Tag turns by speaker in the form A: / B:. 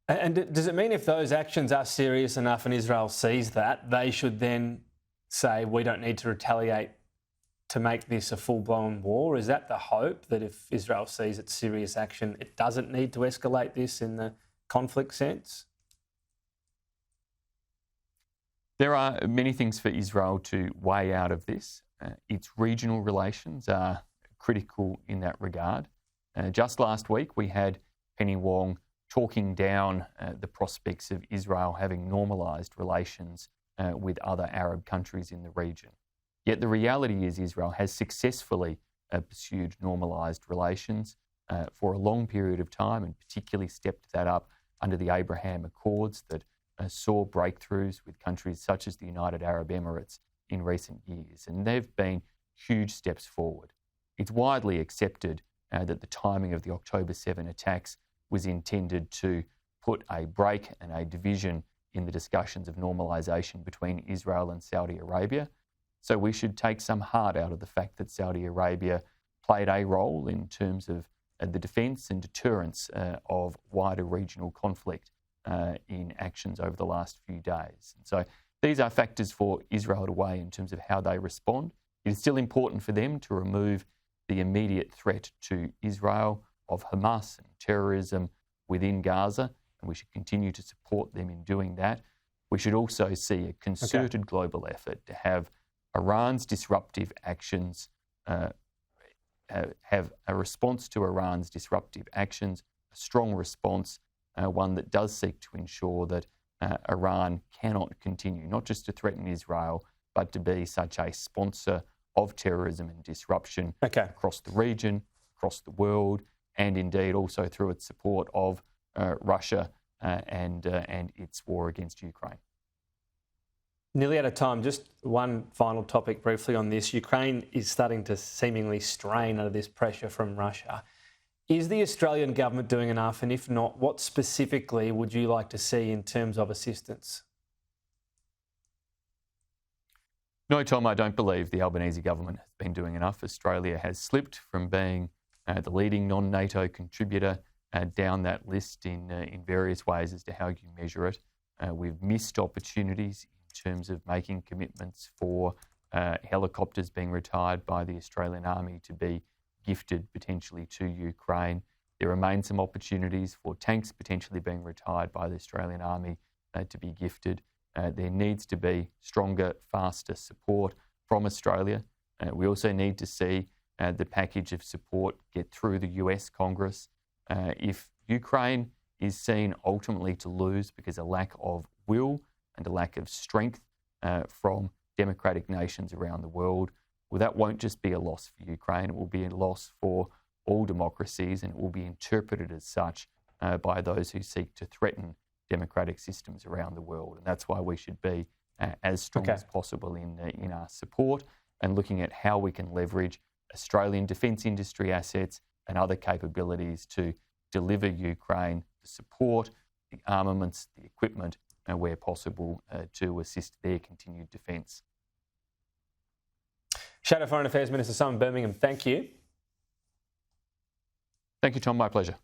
A: And does it mean if those actions are serious enough and Israel sees that, they should then say, we don't need to retaliate to make this a full-blown war? Is that the hope, that if Israel sees it's serious action, it doesn't need to escalate this in the conflict sense?
B: There are many things for Israel to weigh out of this. Its regional relations are critical in that regard. Just last week, we had Penny Wong talking down the prospects of Israel having normalised relations with other Arab countries in the region. Yet the reality is Israel has successfully pursued normalised relations for a long period of time, and particularly stepped that up under the Abraham Accords that saw breakthroughs with countries such as the United Arab Emirates in recent years. And they've been huge steps forward. It's widely accepted that the timing of the October 7 attacks was intended to put a break and a division in the discussions of normalisation between Israel and Saudi Arabia. So we should take some heart out of the fact that Saudi Arabia played a role in terms of the defence and deterrence of wider regional conflict in actions over the last few days. And so these are factors for Israel to weigh in terms of how they respond. It is still important for them to remove the immediate threat to Israel of Hamas and terrorism within Gaza, and we should continue to support them in doing that. We should also see a concerted global effort to have Iran's disruptive actions, have a response to Iran's disruptive actions, a strong response, one that does seek to ensure that Iran cannot continue, not just to threaten Israel, but to be such a sponsor of terrorism and disruption across the region, across the world, and indeed also through its support of Russia and its war against Ukraine.
A: Nearly out of time. Just one final topic briefly on this. Ukraine is starting to seemingly strain under this pressure from Russia. Is the Australian government doing enough? And if not, what specifically would you like to see in terms of assistance?
B: No, Tom, I don't believe the Albanese government has been doing enough. Australia has slipped from being the leading non-NATO contributor down that list in various ways as to how you measure it. We've missed opportunities in terms of making commitments for helicopters being retired by the Australian Army to be gifted potentially to Ukraine. There remain some opportunities for tanks potentially being retired by the Australian Army to be gifted. There needs to be stronger, faster support from Australia. We also need to see the package of support get through the US Congress. If Ukraine is seen ultimately to lose because of a lack of will and a lack of strength from democratic nations around the world, well, that won't just be a loss for Ukraine, it will be a loss for all democracies, and it will be interpreted as such by those who seek to threaten democratic systems around the world. And that's why we should be as strong as possible in our support and looking at how we can leverage Australian defence industry assets and other capabilities to deliver Ukraine the support, the armaments, the equipment, where possible to assist their continued defence.
A: Shadow Foreign Affairs Minister Simon Birmingham, thank you.
B: Thank you, Tom. My pleasure.